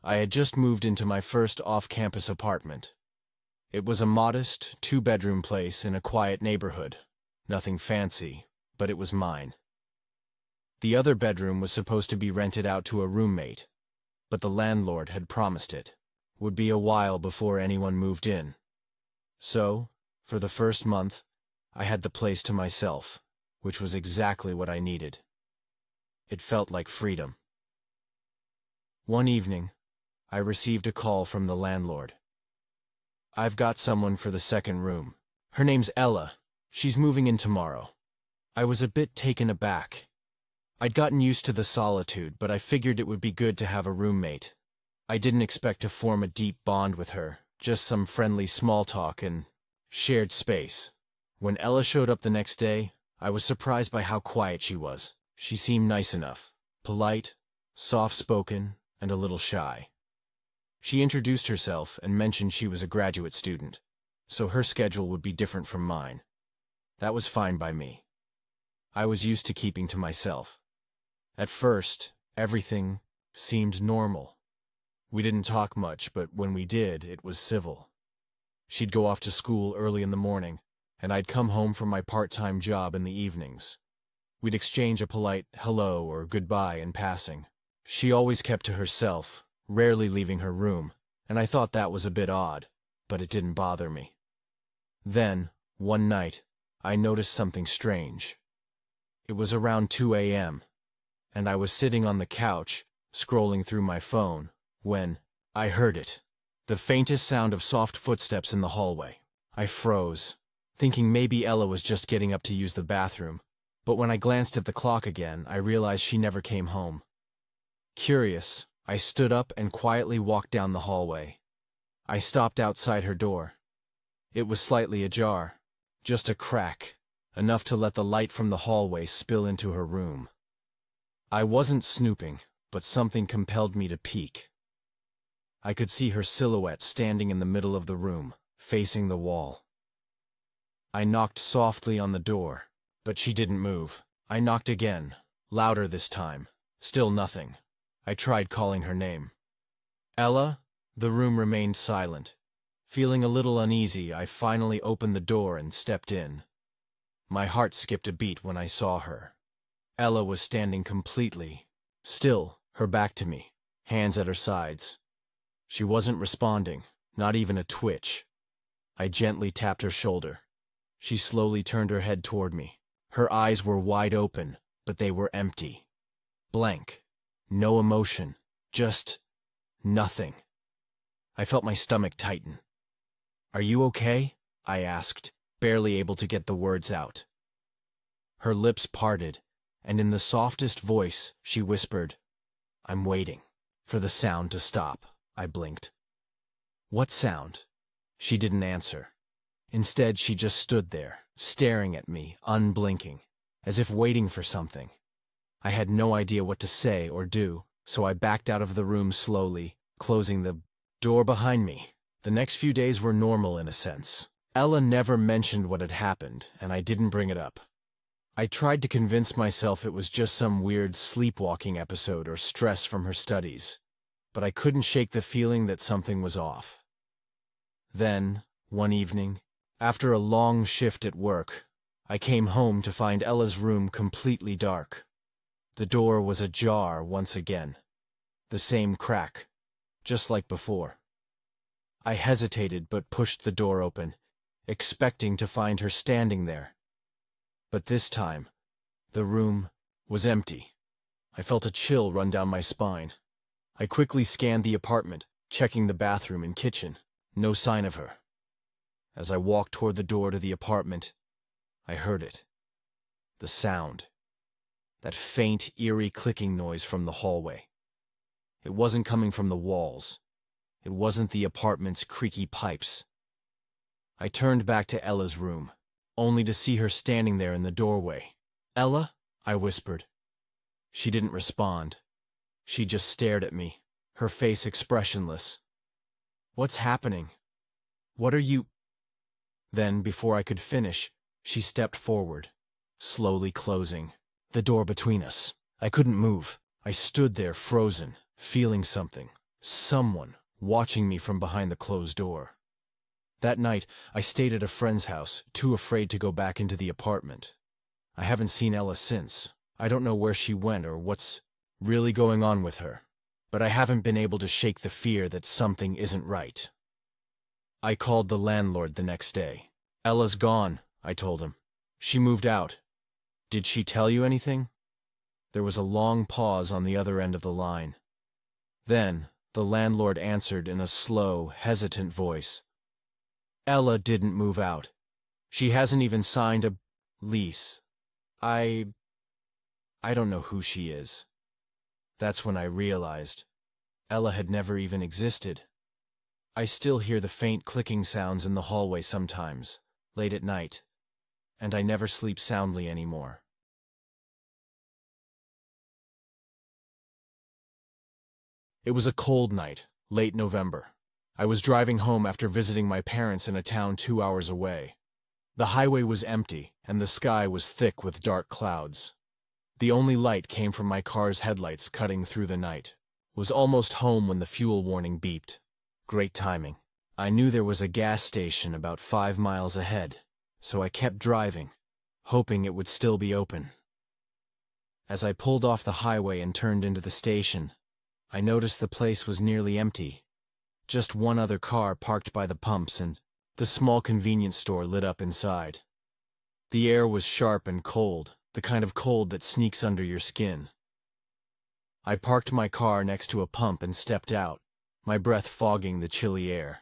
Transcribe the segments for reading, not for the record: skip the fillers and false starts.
I had just moved into my first off-campus apartment. It was a modest, two-bedroom place in a quiet neighborhood. Nothing fancy, but it was mine. The other bedroom was supposed to be rented out to a roommate, but the landlord had promised it would be a while before anyone moved in. So, for the first month, I had the place to myself, which was exactly what I needed. It felt like freedom. One evening, I received a call from the landlord. "I've got someone for the second room. Her name's Ella. She's moving in tomorrow." I was a bit taken aback. I'd gotten used to the solitude, but I figured it would be good to have a roommate. I didn't expect to form a deep bond with her, just some friendly small talk and shared space. When Ella showed up the next day, I was surprised by how quiet she was. She seemed nice enough, polite, soft-spoken, and a little shy. She introduced herself and mentioned she was a graduate student, so her schedule would be different from mine. That was fine by me. I was used to keeping to myself. At first, everything seemed normal. We didn't talk much, but when we did, it was civil. She'd go off to school early in the morning, and I'd come home from my part-time job in the evenings. We'd exchange a polite hello or goodbye in passing. She always kept to herself, rarely leaving her room, and I thought that was a bit odd, but it didn't bother me. Then, one night, I noticed something strange. It was around 2 a.m., and I was sitting on the couch, scrolling through my phone, when I heard it. The faintest sound of soft footsteps in the hallway. I froze, thinking maybe Ella was just getting up to use the bathroom, but when I glanced at the clock again, I realized she never came home. Curious, I stood up and quietly walked down the hallway. I stopped outside her door. It was slightly ajar, just a crack, enough to let the light from the hallway spill into her room. I wasn't snooping, but something compelled me to peek. I could see her silhouette standing in the middle of the room, facing the wall. I knocked softly on the door, but she didn't move. I knocked again, louder this time. Still nothing. I tried calling her name. "Ella?" The room remained silent. Feeling a little uneasy, I finally opened the door and stepped in. My heart skipped a beat when I saw her. Ella was standing completely still, her back to me, hands at her sides. She wasn't responding, not even a twitch. I gently tapped her shoulder. She slowly turned her head toward me. Her eyes were wide open, but they were empty. Blank. No emotion. Just nothing. I felt my stomach tighten. "Are you okay?" I asked, barely able to get the words out. Her lips parted, and in the softest voice, she whispered, "I'm waiting for the sound to stop." I blinked. "What sound?" She didn't answer. Instead, she just stood there, staring at me, unblinking, as if waiting for something. I had no idea what to say or do, so I backed out of the room slowly, closing the door behind me. The next few days were normal in a sense. Ella never mentioned what had happened, and I didn't bring it up. I tried to convince myself it was just some weird sleepwalking episode or stress from her studies, but I couldn't shake the feeling that something was off. Then, one evening, after a long shift at work, I came home to find Ella's room completely dark. The door was ajar once again. The same crack, just like before. I hesitated but pushed the door open, expecting to find her standing there. But this time, the room was empty. I felt a chill run down my spine. I quickly scanned the apartment, checking the bathroom and kitchen. No sign of her. As I walked toward the door to the apartment, I heard it. The sound. That faint, eerie clicking noise from the hallway. It wasn't coming from the walls. It wasn't the apartment's creaky pipes. I turned back to Ella's room, only to see her standing there in the doorway. "Ella?" I whispered. She didn't respond. She just stared at me, her face expressionless. "What's happening? What are you—" Then, before I could finish, she stepped forward, slowly closing the door between us. I couldn't move. I stood there frozen, feeling something. Someone watching me from behind the closed door. That night, I stayed at a friend's house, too afraid to go back into the apartment. I haven't seen Ella since. I don't know where she went or what's really going on with her, but I haven't been able to shake the fear that something isn't right. I called the landlord the next day. Ella's gone, I told him. She moved out. Did she tell you anything? There was a long pause on the other end of the line. Then, the landlord answered in a slow, hesitant voice. Ella didn't move out. She hasn't even signed a lease. I don't know who she is. That's when I realized Ella had never even existed. I still hear the faint clicking sounds in the hallway sometimes, late at night, and I never sleep soundly anymore. It was a cold night, late November. I was driving home after visiting my parents in a town 2 hours away. The highway was empty, and the sky was thick with dark clouds. The only light came from my car's headlights cutting through the night. Was almost home when the fuel warning beeped. Great timing. I knew there was a gas station about 5 miles ahead, so I kept driving, hoping it would still be open. As I pulled off the highway and turned into the station, I noticed the place was nearly empty. Just one other car parked by the pumps and the small convenience store lit up inside. The air was sharp and cold, the kind of cold that sneaks under your skin. I parked my car next to a pump and stepped out, my breath fogging the chilly air.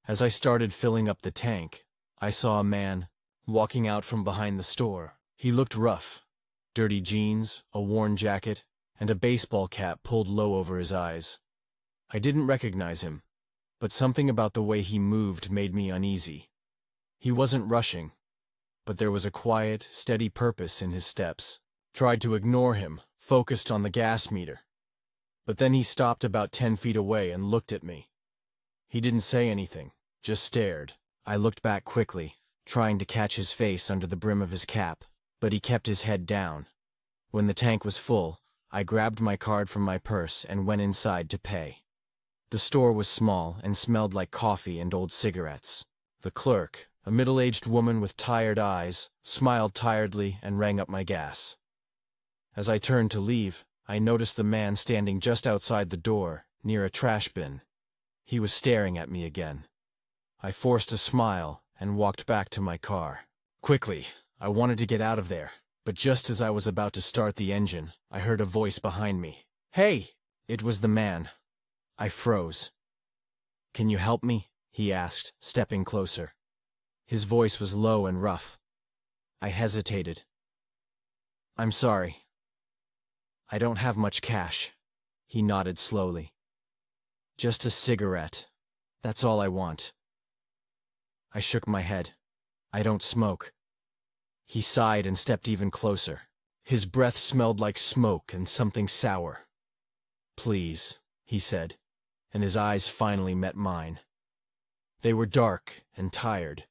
As I started filling up the tank, I saw a man walking out from behind the store. He looked rough. Dirty jeans, a worn jacket, and a baseball cap pulled low over his eyes. I didn't recognize him, but something about the way he moved made me uneasy. He wasn't rushing, but there was a quiet, steady purpose in his steps. Tried to ignore him, focused on the gas meter. But then he stopped about 10 feet away and looked at me. He didn't say anything, just stared. I looked back quickly, trying to catch his face under the brim of his cap, but he kept his head down. When the tank was full, I grabbed my card from my purse and went inside to pay. The store was small and smelled like coffee and old cigarettes. The clerk, a middle-aged woman with tired eyes, smiled tiredly and rang up my gas. As I turned to leave, I noticed the man standing just outside the door, near a trash bin. He was staring at me again. I forced a smile and walked back to my car. Quickly, I wanted to get out of there, but just as I was about to start the engine, I heard a voice behind me. "Hey!" It was the man. I froze. "Can you help me?" he asked, stepping closer. His voice was low and rough. I hesitated. "I'm sorry. I don't have much cash." He nodded slowly. "Just a cigarette. That's all I want." I shook my head. "I don't smoke." He sighed and stepped even closer. His breath smelled like smoke and something sour. "Please," he said, and his eyes finally met mine. They were dark and tired,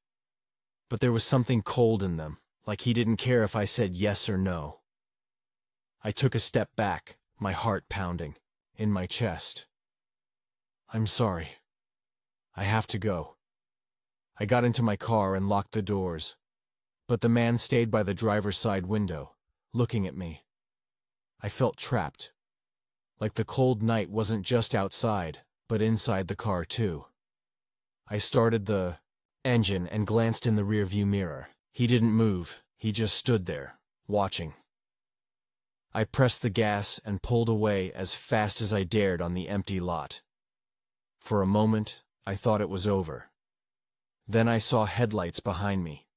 but there was something cold in them, like he didn't care if I said yes or no. I took a step back, my heart pounding, in my chest. "I'm sorry. I have to go." I got into my car and locked the doors, but the man stayed by the driver's side window, looking at me. I felt trapped, like the cold night wasn't just outside, but inside the car too. I started the engine and glanced in the rearview mirror. He didn't move, he just stood there, watching. I pressed the gas and pulled away as fast as I dared on the empty lot. For a moment, I thought it was over. Then I saw headlights behind me.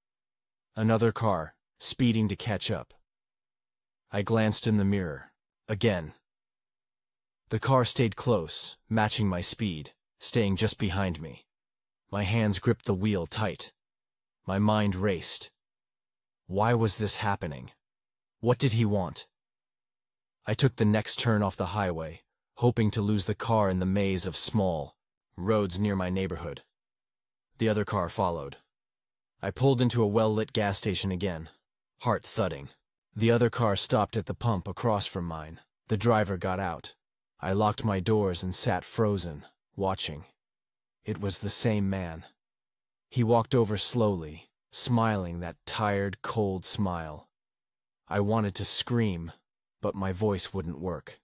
Another car, speeding to catch up. I glanced in the mirror. Again. The car stayed close, matching my speed, staying just behind me. My hands gripped the wheel tight. My mind raced. Why was this happening? What did he want? I took the next turn off the highway, hoping to lose the car in the maze of small roads near my neighborhood. The other car followed. I pulled into a well-lit gas station again, heart thudding. The other car stopped at the pump across from mine. The driver got out. I locked my doors and sat frozen, watching. It was the same man. He walked over slowly, smiling that tired, cold smile. I wanted to scream, but my voice wouldn't work.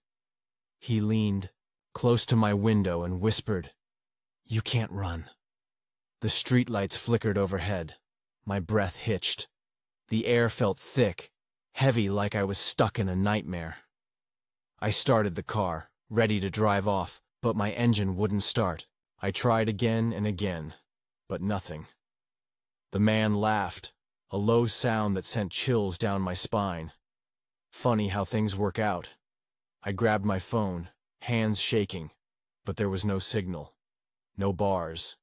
He leaned close to my window and whispered, "You can't run." The streetlights flickered overhead. My breath hitched. The air felt thick, heavy like I was stuck in a nightmare. I started the car, ready to drive off, but my engine wouldn't start. I tried again and again, but nothing. The man laughed, a low sound that sent chills down my spine. Funny how things work out. I grabbed my phone, hands shaking, but there was no signal, no bars.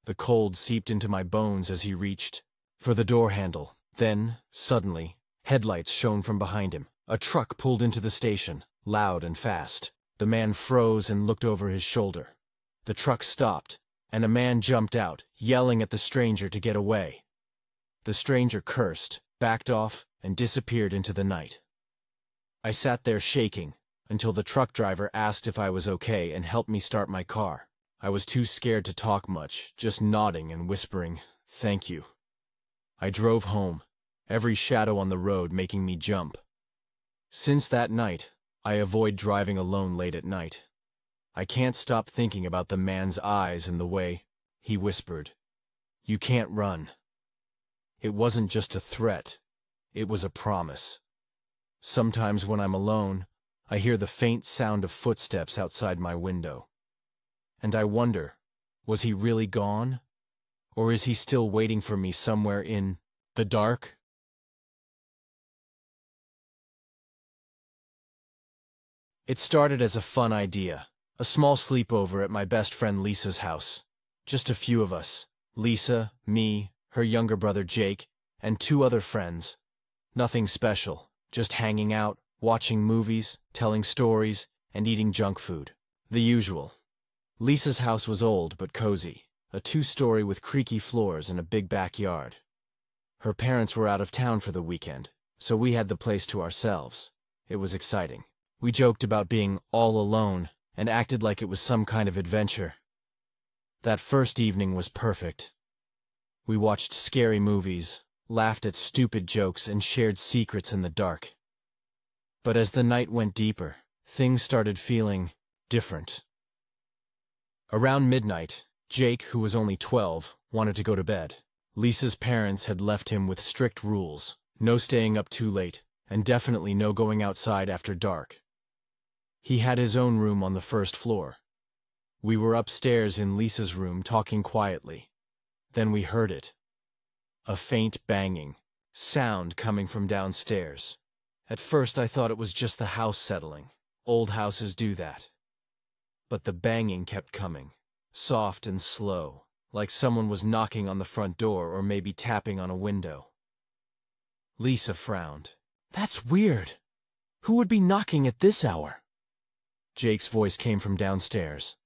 The cold seeped into my bones as he reached for the door handle. Then, suddenly, headlights shone from behind him. A truck pulled into the station, loud and fast. The man froze and looked over his shoulder. The truck stopped, and a man jumped out, yelling at the stranger to get away. The stranger cursed, backed off, and disappeared into the night. I sat there shaking, until the truck driver asked if I was okay and helped me start my car. I was too scared to talk much, just nodding and whispering, "Thank you." I drove home, every shadow on the road making me jump. Since that night, I avoid driving alone late at night. I can't stop thinking about the man's eyes and the way he whispered, "You can't run." It wasn't just a threat, it was a promise. Sometimes when I'm alone, I hear the faint sound of footsteps outside my window. And I wonder, was he really gone? Or is he still waiting for me somewhere in the dark? It started as a fun idea, a small sleepover at my best friend Lisa's house. Just a few of us, Lisa, me, her younger brother Jake, and 2 other friends. Nothing special, just hanging out, watching movies, telling stories, and eating junk food. The usual. Lisa's house was old but cozy, a 2-story with creaky floors and a big backyard. Her parents were out of town for the weekend, so we had the place to ourselves. It was exciting. We joked about being all alone and acted like it was some kind of adventure. That first evening was perfect. We watched scary movies, laughed at stupid jokes, and shared secrets in the dark. But as the night went deeper, things started feeling different. Around midnight, Jake, who was only 12, wanted to go to bed. Lisa's parents had left him with strict rules: no staying up too late, and definitely no going outside after dark. He had his own room on the first floor. We were upstairs in Lisa's room talking quietly. Then we heard it. A faint banging sound coming from downstairs. At first I thought it was just the house settling. Old houses do that. But the banging kept coming, soft and slow, like someone was knocking on the front door or maybe tapping on a window. Lisa frowned. "That's weird. Who would be knocking at this hour?" Jake's voice came from downstairs.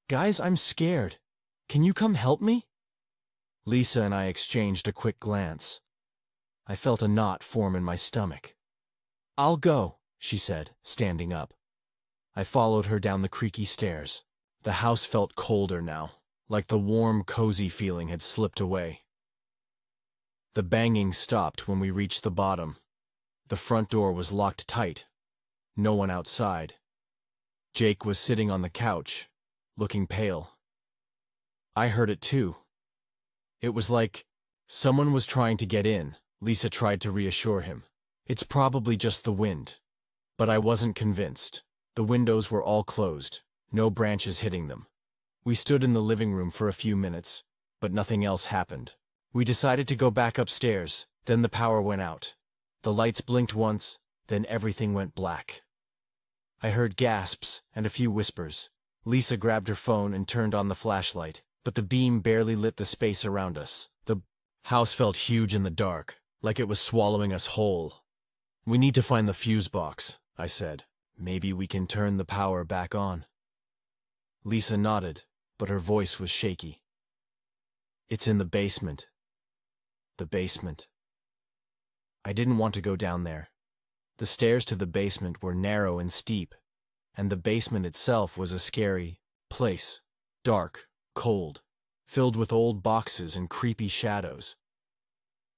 "Guys, I'm scared. Can you come help me?" Lisa and I exchanged a quick glance. I felt a knot form in my stomach. "I'll go," she said, standing up. I followed her down the creaky stairs. The house felt colder now, like the warm, cozy feeling had slipped away. The banging stopped when we reached the bottom. The front door was locked tight. No one outside. Jake was sitting on the couch, looking pale. I heard it too. It was like someone was trying to get in. Lisa tried to reassure him. "It's probably just the wind." But I wasn't convinced. The windows were all closed, no branches hitting them. We stood in the living room for a few minutes, but nothing else happened. We decided to go back upstairs, then the power went out. The lights blinked once, then everything went black. I heard gasps and a few whispers. Lisa grabbed her phone and turned on the flashlight, but the beam barely lit the space around us. The house felt huge in the dark, like it was swallowing us whole. "We need to find the fuse box," I said. "Maybe we can turn the power back on." Lisa nodded, but her voice was shaky. "It's in the basement." The basement. I didn't want to go down there. The stairs to the basement were narrow and steep. and the basement itself was a scary place. Dark, cold, filled with old boxes and creepy shadows.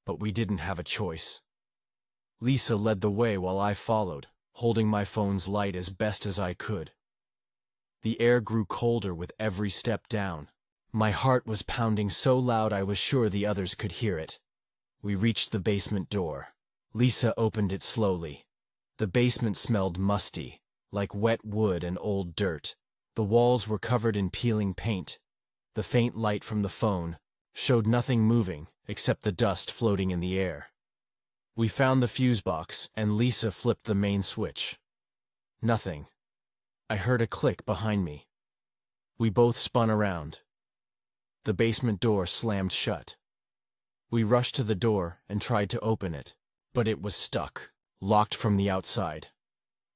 But we didn't have a choice. Lisa led the way while I followed, holding my phone's light as best as I could. The air grew colder with every step down. My heart was pounding so loud I was sure the others could hear it. We reached the basement door. Lisa opened it slowly. The basement smelled musty, like wet wood and old dirt. The walls were covered in peeling paint. The faint light from the phone showed nothing moving except the dust floating in the air. We found the fuse box, and Lisa flipped the main switch. Nothing. I heard a click behind me. We both spun around. The basement door slammed shut. We rushed to the door and tried to open it, but it was stuck, locked from the outside.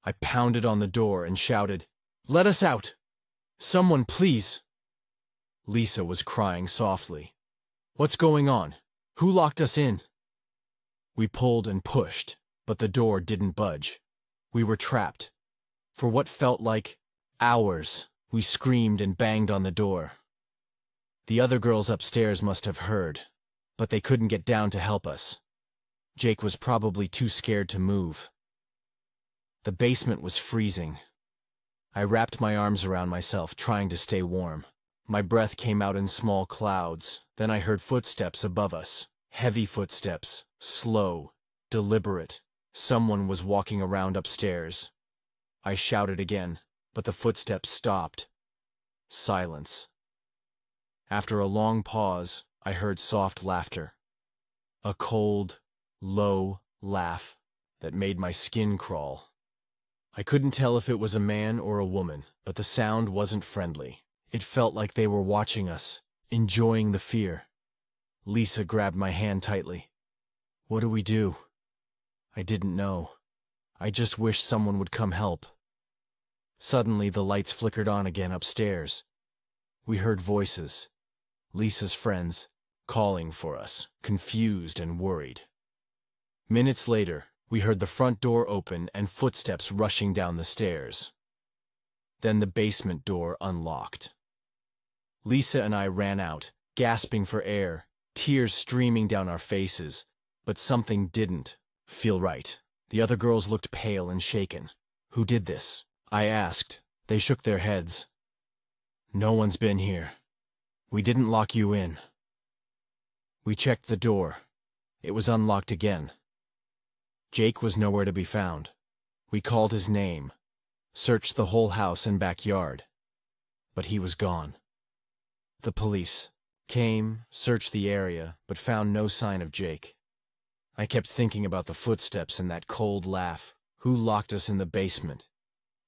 I pounded on the door and shouted, "Let us out! Someone, please!" Lisa was crying softly. "What's going on? Who locked us in?" We pulled and pushed, but the door didn't budge. We were trapped. For what felt like hours, we screamed and banged on the door. The other girls upstairs must have heard, but they couldn't get down to help us. Jake was probably too scared to move. The basement was freezing. I wrapped my arms around myself, trying to stay warm. My breath came out in small clouds. Then I heard footsteps above us. Heavy footsteps, slow, deliberate. Someone was walking around upstairs. I shouted again, but the footsteps stopped. Silence. After a long pause, I heard soft laughter. A cold, low laugh that made my skin crawl. I couldn't tell if it was a man or a woman, but the sound wasn't friendly. It felt like they were watching us, enjoying the fear. Lisa grabbed my hand tightly. "What do we do?" I didn't know. I just wished someone would come help. Suddenly, the lights flickered on again upstairs. We heard voices, Lisa's friends, calling for us, confused and worried. Minutes later, we heard the front door open and footsteps rushing down the stairs. Then the basement door unlocked. Lisa and I ran out, gasping for air, tears streaming down our faces, but something didn't feel right. The other girls looked pale and shaken. "Who did this?" I asked. They shook their heads. "No one's been here. We didn't lock you in." We checked the door. It was unlocked again. Jake was nowhere to be found. We called his name, searched the whole house and backyard, but he was gone. The police came, searched the area, but found no sign of Jake. I kept thinking about the footsteps and that cold laugh. Who locked us in the basement?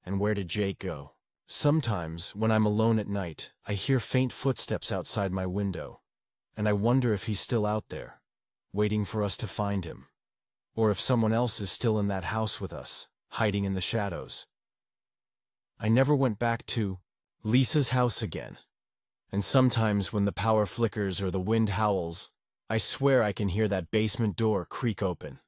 And where did Jake go? Sometimes, when I'm alone at night, I hear faint footsteps outside my window, and I wonder if he's still out there, waiting for us to find him, or if someone else is still in that house with us, hiding in the shadows. I never went back to Lisa's house again, and sometimes when the power flickers or the wind howls, I swear I can hear that basement door creak open.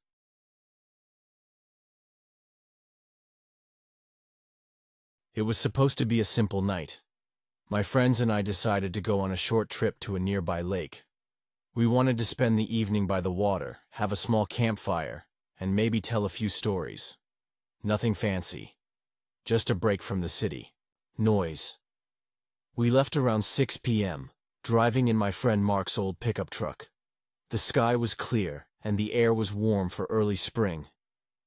It was supposed to be a simple night. My friends and I decided to go on a short trip to a nearby lake. We wanted to spend the evening by the water, have a small campfire, and maybe tell a few stories. Nothing fancy. Just a break from the city. Noise. We left around 6 p.m., driving in my friend Mark's old pickup truck. The sky was clear, and the air was warm for early spring.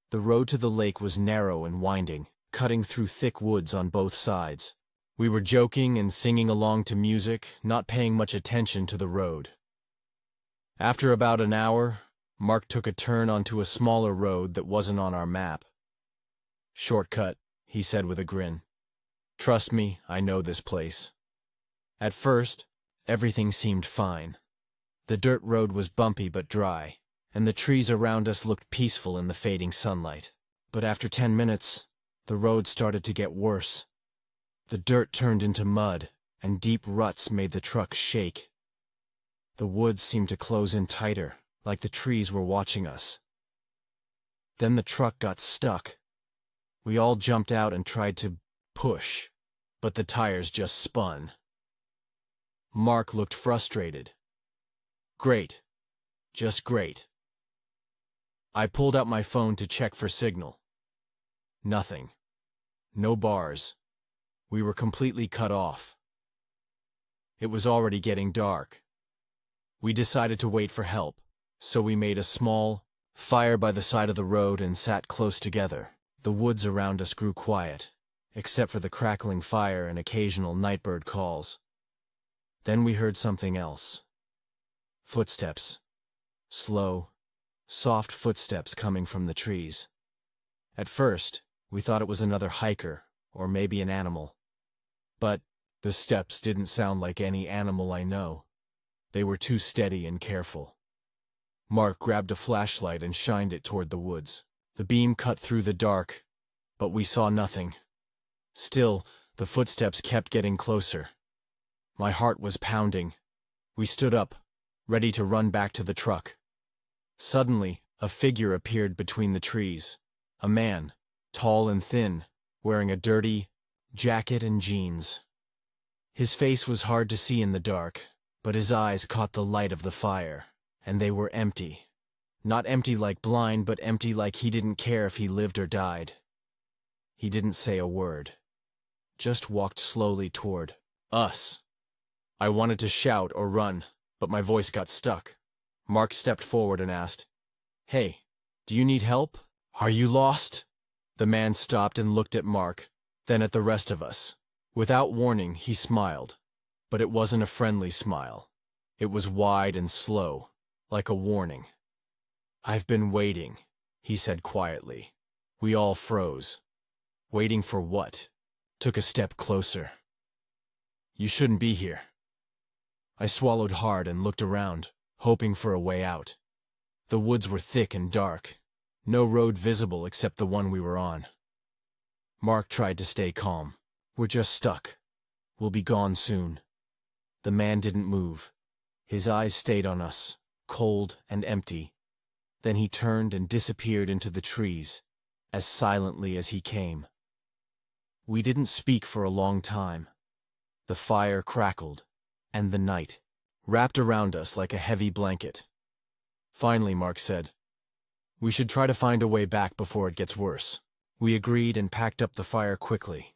The road to the lake was narrow and winding, cutting through thick woods on both sides. We were joking and singing along to music, not paying much attention to the road. After about an hour, Mark took a turn onto a smaller road that wasn't on our map. "Shortcut," he said with a grin. "Trust me, I know this place." At first, everything seemed fine. The dirt road was bumpy but dry, and the trees around us looked peaceful in the fading sunlight. But after 10 minutes, the road started to get worse. The dirt turned into mud, and deep ruts made the truck shake. The woods seemed to close in tighter, like the trees were watching us. Then the truck got stuck. We all jumped out and tried to push, but the tires just spun. Mark looked frustrated. Great. Just great. I pulled out my phone to check for signal. Nothing. No bars. We were completely cut off. It was already getting dark. We decided to wait for help, so we made a small fire by the side of the road and sat close together. The woods around us grew quiet, except for the crackling fire and occasional nightbird calls. Then we heard something else. Footsteps. Slow, soft footsteps coming from the trees. At first, we thought it was another hiker, or maybe an animal. But the steps didn't sound like any animal I know. They were too steady and careful. Mark grabbed a flashlight and shined it toward the woods. The beam cut through the dark, but we saw nothing. Still, the footsteps kept getting closer. My heart was pounding. We stood up, ready to run back to the truck. Suddenly, a figure appeared between the trees. A man, tall and thin, wearing a dirty jacket and jeans. His face was hard to see in the dark, but his eyes caught the light of the fire, and they were empty. Not empty like blind, but empty like he didn't care if he lived or died. He didn't say a word, just walked slowly toward us. I wanted to shout or run, but my voice got stuck. Mark stepped forward and asked, "Hey, do you need help? Are you lost?" The man stopped and looked at Mark, then at the rest of us. Without warning, he smiled, but it wasn't a friendly smile. It was wide and slow, like a warning. "I've been waiting," he said quietly. We all froze. Waiting for what? Took a step closer. "You shouldn't be here." I swallowed hard and looked around, hoping for a way out. The woods were thick and dark. No road visible except the one we were on. Mark tried to stay calm. "We're just stuck. We'll be gone soon." The man didn't move. His eyes stayed on us, cold and empty. Then he turned and disappeared into the trees, as silently as he came. We didn't speak for a long time. The fire crackled, and the night wrapped around us like a heavy blanket. Finally, Mark said, "We should try to find a way back before it gets worse." We agreed and packed up the fire quickly.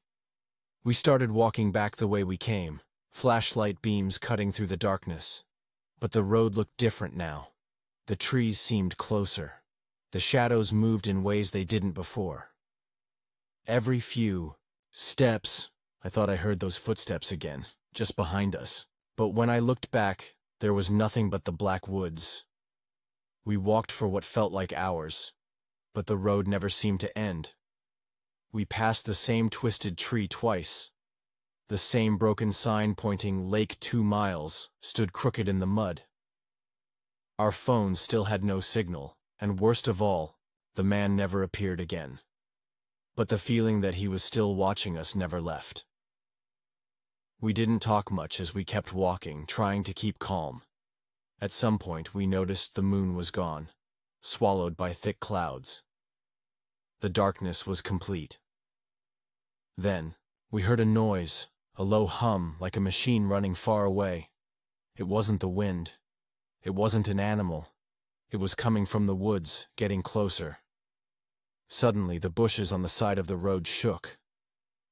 We started walking back the way we came, flashlight beams cutting through the darkness. But the road looked different now. The trees seemed closer. The shadows moved in ways they didn't before. Every few steps, I thought I heard those footsteps again, just behind us. But when I looked back, there was nothing but the black woods. We walked for what felt like hours, but the road never seemed to end. We passed the same twisted tree twice. The same broken sign pointing Lake 2 miles stood crooked in the mud. Our phones still had no signal, and worst of all, the man never appeared again. But the feeling that he was still watching us never left. We didn't talk much as we kept walking, trying to keep calm. At some point, we noticed the moon was gone, swallowed by thick clouds. The darkness was complete. Then, we heard a noise, a low hum like a machine running far away. It wasn't the wind. It wasn't an animal. It was coming from the woods, getting closer. Suddenly, the bushes on the side of the road shook.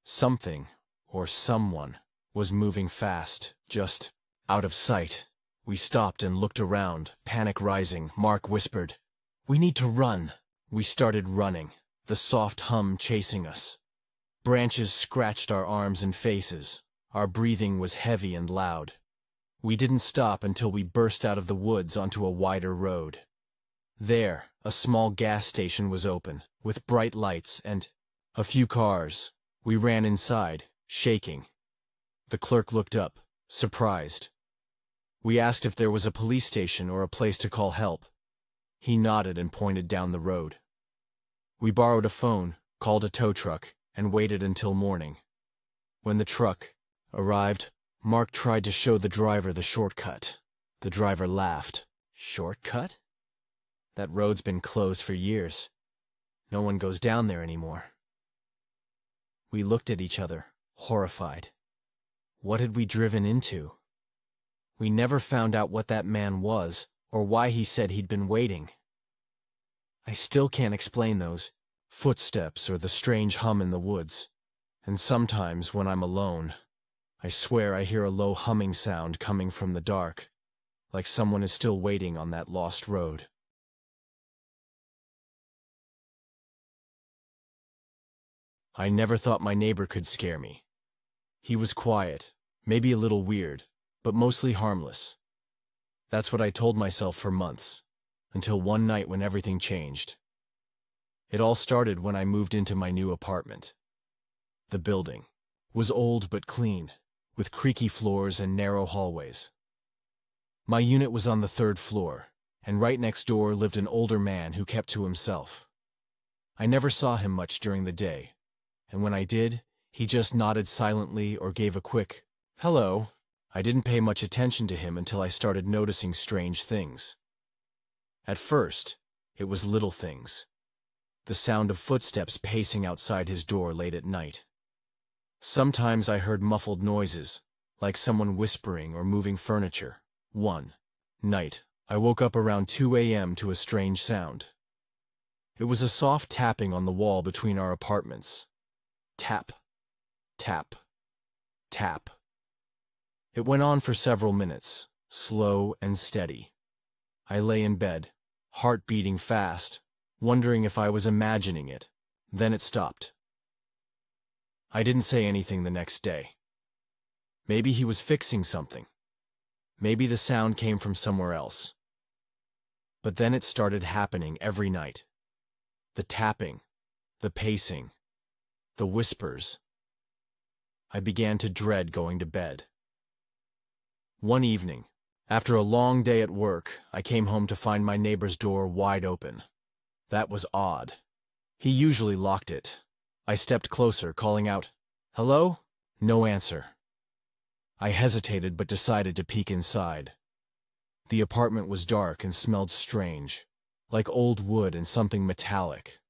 Something, or someone, was moving fast, just out of sight. We stopped and looked around, panic rising. Mark whispered, "We need to run." We started running, the soft hum chasing us. Branches scratched our arms and faces. Our breathing was heavy and loud. We didn't stop until we burst out of the woods onto a wider road. There, a small gas station was open, with bright lights and a few cars. We ran inside, shaking. The clerk looked up, surprised. We asked if there was a police station or a place to call help. He nodded and pointed down the road. We borrowed a phone, called a tow truck, and waited until morning. When the truck arrived, Mark tried to show the driver the shortcut. The driver laughed. "Shortcut? That road's been closed for years. No one goes down there anymore." We looked at each other, horrified. What had we driven into? We never found out what that man was, or why he said he'd been waiting. I still can't explain those footsteps or the strange hum in the woods. And sometimes, when I'm alone, I swear I hear a low humming sound coming from the dark, like someone is still waiting on that lost road. I never thought my neighbor could scare me. He was quiet, maybe a little weird, but mostly harmless. That's what I told myself for months, until one night when everything changed. It all started when I moved into my new apartment. The building was old but clean, with creaky floors and narrow hallways. My unit was on the 3rd floor, and right next door lived an older man who kept to himself. I never saw him much during the day, and when I did, he just nodded silently or gave a quick, "Hello." I didn't pay much attention to him until I started noticing strange things. At first, it was little things. The sound of footsteps pacing outside his door late at night. Sometimes I heard muffled noises, like someone whispering or moving furniture. One night, I woke up around 2 a.m. to a strange sound. It was a soft tapping on the wall between our apartments. Tap, tap, tap. It went on for several minutes, slow and steady. I lay in bed, heart beating fast, wondering if I was imagining it. Then it stopped. I didn't say anything the next day. Maybe he was fixing something. Maybe the sound came from somewhere else. But then it started happening every night. The tapping, the pacing, the whispers. I began to dread going to bed. One evening, after a long day at work, I came home to find my neighbor's door wide open. That was odd. He usually locked it. I stepped closer, calling out, "Hello?" No answer. I hesitated but decided to peek inside. The apartment was dark and smelled strange, like old wood and something metallic.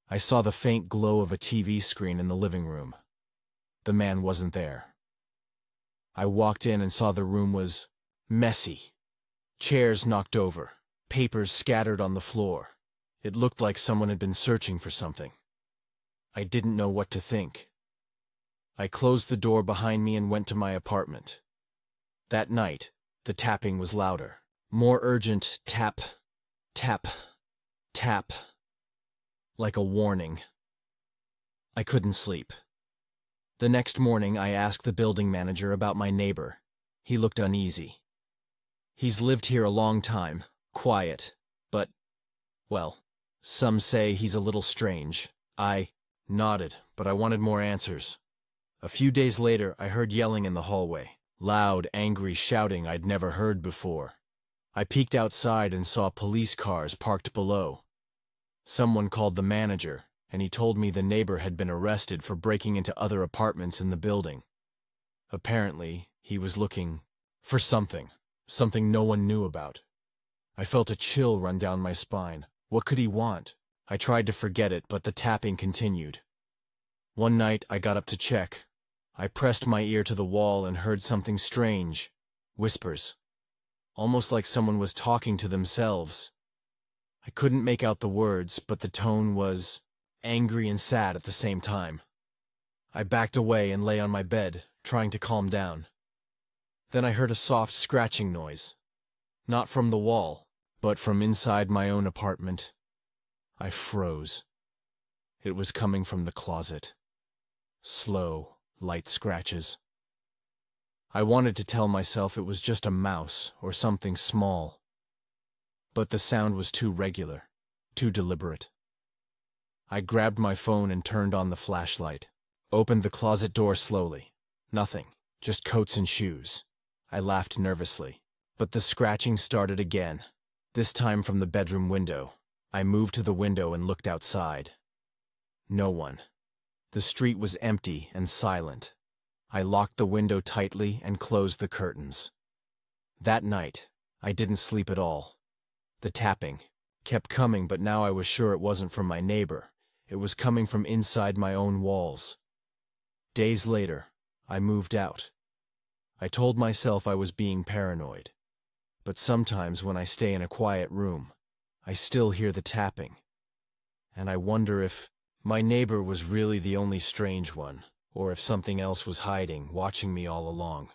I saw the faint glow of a TV screen in the living room. The man wasn't there. I walked in and saw the room was messy. Chairs knocked over, papers scattered on the floor. It looked like someone had been searching for something. I didn't know what to think. I closed the door behind me and went to my apartment. That night, the tapping was louder. More urgent tap, tap, tap. Like a warning. I couldn't sleep. The next morning, I asked the building manager about my neighbor. He looked uneasy. He's lived here a long time, quiet, but, well, some say he's a little strange. I nodded, but I wanted more answers. A few days later, I heard yelling in the hallway. Loud, angry shouting I'd never heard before. I peeked outside and saw police cars parked below. Someone called the manager, and he told me the neighbor had been arrested for breaking into other apartments in the building. Apparently, he was looking for something no one knew about. I felt a chill run down my spine. What could he want? I tried to forget it, but the tapping continued. One night, I got up to check. I pressed my ear to the wall and heard something strange. Whispers. Almost like someone was talking to themselves. I couldn't make out the words, but the tone was angry and sad at the same time. I backed away and lay on my bed, trying to calm down. Then I heard a soft scratching noise. Not from the wall, but from inside my own apartment. I froze. It was coming from the closet. Slow, light scratches. I wanted to tell myself it was just a mouse or something small. But the sound was too regular, too deliberate. I grabbed my phone and turned on the flashlight. Opened the closet door slowly. Nothing, just coats and shoes. I laughed nervously. But the scratching started again, this time from the bedroom window. I moved to the window and looked outside. No one. The street was empty and silent. I locked the window tightly and closed the curtains. That night, I didn't sleep at all. The tapping kept coming, but now I was sure it wasn't from my neighbor. It was coming from inside my own walls. Days later, I moved out. I told myself I was being paranoid. But sometimes when I stay in a quiet room, I still hear the tapping. And I wonder if my neighbor was really the only strange one, or if something else was hiding, watching me all along.